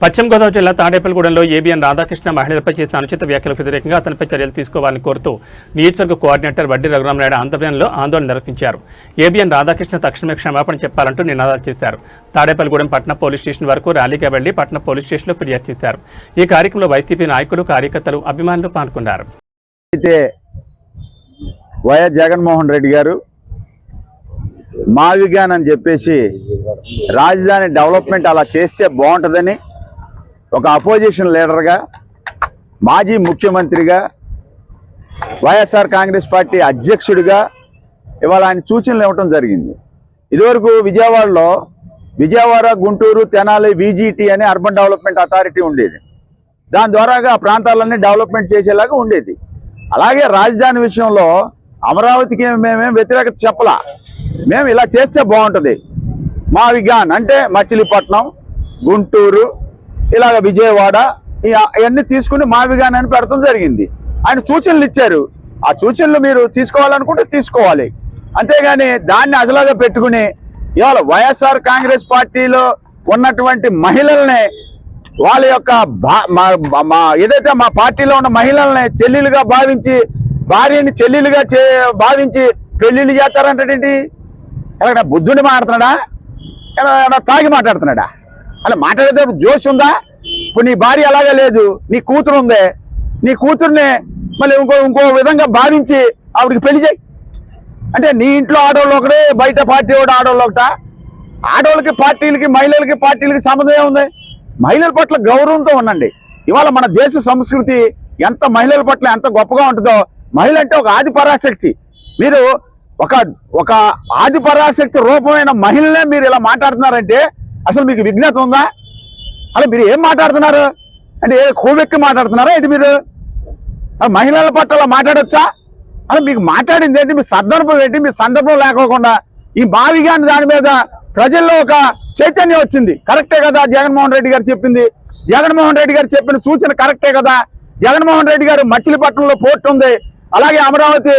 పశ్చిమ గోదావరి జిల్లా తాడేపల్లిగూడెంలో ఏబీఎన్ రాధాకృష్ణ మహిళలపై చేసిన అనుచిత వ్యాఖ్యలకు వ్యతిరేకంగా అతనిపై చర్యలు తీసుకోవాలని కోరుతూ నియోజకవర్గ కోఆర్డినేటర్ వడ్డీ రఘురామనాయుడు ఆంధ్రప్రదేశ్లో ఆందోళన నిర్వహించారు. ఏబీఎన్ రాధాకృష్ణ తక్షణమే క్షమాపణ చెప్పాలంటూ నినాదాలు చేశారు. తాడేపల్లిగూడెం పట్టణ పోలీస్ స్టేషన్ వరకు ర్యాలీగా వెళ్లి పట్టణ పోలీస్ స్టేషన్లో ఫిర్యాదు చేశారు. ఈ కార్యక్రమంలో వైసీపీ నాయకులు, కార్యకర్తలు, అభిమానులు పాల్గొన్నారు. అయితే వైఎస్ జగన్మోహన్ రెడ్డి గారు మావిగాన్ అని చెప్పేసి రాజధాని డెవలప్మెంట్ అలా చేస్తే బాగుంటుందని ఒక అపోజిషన్ లీడర్గా, మాజీ ముఖ్యమంత్రిగా, వైఎస్ఆర్ కాంగ్రెస్ పార్టీ అధ్యక్షుడిగా ఇవాళ ఆయన సూచనలు ఇవ్వటం జరిగింది. ఇదివరకు విజయవాడ, గుంటూరు, తెనాలి VGT అనే అర్బన్ డెవలప్మెంట్ అథారిటీ ఉండేది. దాని ద్వారాగా ఆ ప్రాంతాలన్నీ డెవలప్మెంట్ చేసేలాగా ఉండేది. అలాగే రాజధాని విషయంలో అమరావతికి మేమేం వ్యతిరేకత చెప్పలా. మేము ఇలా చేస్తే బాగుంటుంది, మావిగాన్ అంటే మచిలీపట్నం, గుంటూరు, ఇలాగ విజయవాడ ఇవన్నీ తీసుకుని మావిగాన్ అని పెడతాం జరిగింది. ఆయన సూచనలు ఇచ్చారు. ఆ సూచనలు మీరు తీసుకోవాలనుకుంటే తీసుకోవాలి. అంతేగాని దాన్ని అజలాగా పెట్టుకుని ఇవాళ వైఎస్ఆర్ కాంగ్రెస్ పార్టీలో ఉన్నటువంటి మహిళల్ని, వాళ్ళ యొక్క ఏదైతే మా పార్టీలో ఉన్న మహిళల్ని చెల్లెలుగా భావించి, భార్యని చెల్లెలుగా భావించి పెళ్లిళ్ళు చేస్తారంటే ఎలాగ బుద్ధుని మాట్లాడుతున్నాడా, ఎలా తాగి మాట్లాడుతున్నాడా? అలా మాట్లాడితే జోష్ ఉందా? ఇప్పుడు నీ భార్య అలాగే లేదు, నీ కూతురు ఉందే, నీ కూతుర్ని మళ్ళీ ఇంకో విధంగా భావించి ఆవిడికి పెళ్లి చేయి అంటే నీ ఇంట్లో ఆడవాళ్ళు ఒకటే, బయట పార్టీ కూడా ఆడవాళ్ళు ఒకట. ఆడవాళ్ళకి పార్టీలకి, మహిళలకి పార్టీలకి సంబంధం ఏముంది? మహిళల పట్ల గౌరవంతో ఉండండి. ఇవాళ మన దేశ సంస్కృతి ఎంత మహిళల పట్ల ఎంత గొప్పగా ఉంటుందో. మహిళ అంటే ఒక ఆది పరాశక్తి. మీరు ఒక ఆది పరాశక్తి రూపమైన మహిళనే మీరు ఇలా మాట్లాడుతున్నారంటే అసలు మీకు విజ్ఞత ఉందా? అలా మీరు ఏం మాట్లాడుతున్నారు అంటే కోవెక్కి మాట్లాడుతున్నారా ఏంటి? మీరు మహిళల పట్ల మాట్లాడొచ్చా? అలా మీకు మాట్లాడింది ఏంటి? మీ సందర్భం ఏంటి? మీ సందర్భం లేకోకుండా ఈ మావిగాని దాని మీద ప్రజల్లో ఒక చైతన్యం వచ్చింది. కరెక్టే కదా జగన్మోహన్ రెడ్డి గారు చెప్పింది? జగన్మోహన్ రెడ్డి గారు చెప్పిన సూచన కరెక్టే కదా? జగన్మోహన్ రెడ్డి గారు మచిలీపట్నంలో పోర్టు ఉంది, అలాగే అమరావతి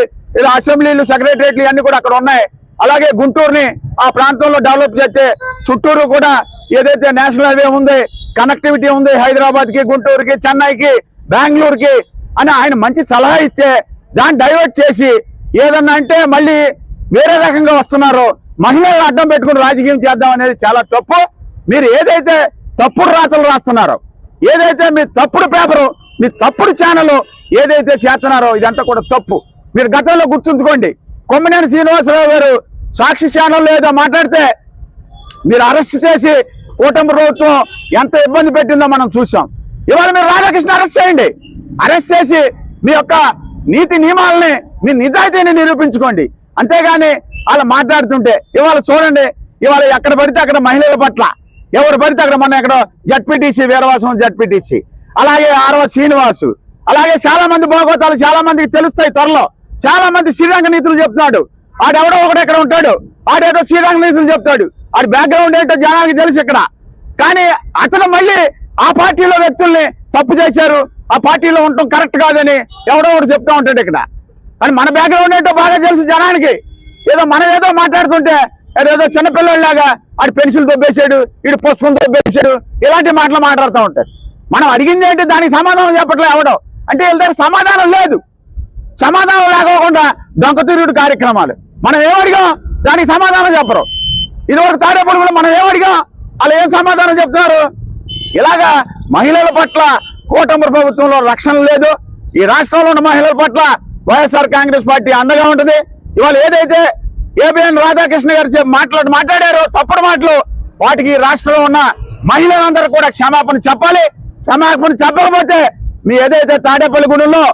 అసెంబ్లీలు, సెక్రటరియట్లు అన్ని కూడా అక్కడ ఉన్నాయి. అలాగే గుంటూరుని ఆ ప్రాంతంలో డెవలప్ చేస్తే చుట్టూరు కూడా ఏదైతే నేషనల్ హైవే ఉంది, కనెక్టివిటీ ఉంది, హైదరాబాద్ కి, గుంటూరుకి, చెన్నైకి, బెంగళూరుకి అని ఆయన మంచి సలహా ఇస్తే దాన్ని డైవర్ట్ చేసి ఏదన్నా అంటే మళ్ళీ వేరే రకంగా వస్తున్నారు. మహిళలను అడ్డం పెట్టుకుని రాజకీయం చేద్దాం అనేది చాలా తప్పు. మీరు ఏదైతే తప్పుడు రాతలు రాస్తున్నారో, ఏదైతే మీ తప్పుడు పేపరు, మీ తప్పుడు ఛానల్ ఏదైతే చేస్తున్నారో ఇదంతా కూడా తప్పు. మీరు గతంలో గుర్తుంచుకోండి, కొమ్మినేని శ్రీనివాసరావు గారు సాక్షి ఛానల్లో ఏదో మాట్లాడితే మీరు అరెస్ట్ చేసి కూటమి ప్రభుత్వం ఎంత ఇబ్బంది పెట్టిందో మనం చూసాం. ఇవాళ మీరు రాధాకృష్ణ అరెస్ట్ చేయండి. అరెస్ట్ చేసి మీ యొక్క నీతి నియమాలని, మీ నిజాయితీని నిరూపించుకోండి. అంతేగాని వాళ్ళు మాట్లాడుతుంటే ఇవాళ చూడండి, ఇవాళ ఎక్కడ పడితే అక్కడ మహిళల పట్ల ఎవరు పడితే అక్కడ, మొన్న ఎక్కడో జడ్పీటీసీ, వీరవాసం జడ్పీటీసీ, అలాగే ఆర్వ శ్రీనివాసు, అలాగే చాలా మంది భోగోతాలు చాలా మందికి తెలుస్తాయి. త్వరలో చాలా మంది శ్రీరంగ నీతులు చెప్తున్నాడు. ఆడెవడో ఒకడు ఎక్కడ ఉంటాడు, ఆడేటో శ్రీరంగ నీతులు చెప్తాడు. ఆడి బ్యాక్గ్రౌండ్ ఏంటో జనానికి తెలుసు ఇక్కడ. కానీ అతను మళ్ళీ ఆ పార్టీలో వ్యక్తుల్ని తప్పు చేశారు, ఆ పార్టీలో ఉండటం కరెక్ట్ కాదని ఎవడో ఒకటి చెప్తా ఉంటాడు ఇక్కడ. కానీ మన బ్యాక్గ్రౌండ్ ఏంటో బాగా తెలుసు జనానికి. మనం ఏదో మాట్లాడుతుంటే ఏదో చిన్నపిల్లలాగా ఆడి పెన్సిల్ దొబ్బేశాడు, వీడు పుస్తకం దొబ్బేశాడు, ఇలాంటి మాటలు మాట్లాడుతూ ఉంటారు. మనం అడిగింది ఏంటి? దానికి సమాధానం చెప్పట్లే ఎవడో. అంటే వీళ్ళ దగ్గర సమాధానం లేదు. సమాధానం లేకోకుండా దొంగతూరుడు కార్యక్రమాలు. మనం ఏమడిగాం? దానికి సమాధానం చెప్పరు. ఇదివరకు తాడేపల్లి కూడా మనం ఏమడిగాం? వాళ్ళు ఏం సమాధానం చెప్తున్నారు? ఇలాగా మహిళల పట్ల కూటమి ప్రభుత్వంలో రక్షణ లేదు. ఈ రాష్ట్రంలో ఉన్న మహిళల పట్ల వైఎస్ఆర్ కాంగ్రెస్ పార్టీ అండగా ఉంటుంది. ఇవాళ ఏదైతే ఏబీఎన్ రాధాకృష్ణ గారు మాట్లాడారో తప్పుడు మాటలు, వాటికి రాష్ట్రంలో ఉన్న మహిళలందరూ కూడా క్షమాపణ చెప్పాలి. క్షమాపణ చెప్పకపోతే మీ ఏదైతే తాడేపల్లిగూడెంలో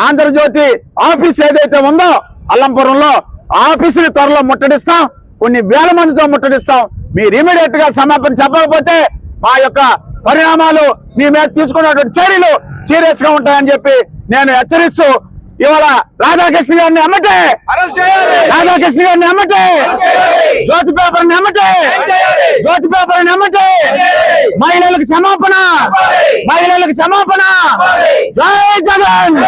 ఆంధ్రజ్యోతి ఆఫీస్ ఏదైతే ఉందో అల్లంపురంలో ఆఫీసుని త్వరలో ముట్టడిస్తాం, కొన్ని వేల మందితో ముట్టడిస్తాం. మీరు ఇమీడియట్ గా క్షమాపణ చెప్పకపోతే మా యొక్క పరిణామాలు, మీ మీద తీసుకున్నటువంటి చర్యలు సీరియస్ గా ఉంటాయని చెప్పి నేను హెచ్చరిస్తూ ఇవాళ రాధాకృష్ణ గారిని అమ్మటే, రాధాకృష్ణ గారిని అమ్మటే, జ్యోతి పేపర్ని అమ్మటే, జ్యోతి పేపర్ని అమ్మటే, మహిళలకు క్షమాపణ, మహిళలకు క్షమాపణ. జై జగన్,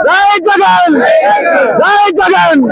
జై జగన్, జై జగన్.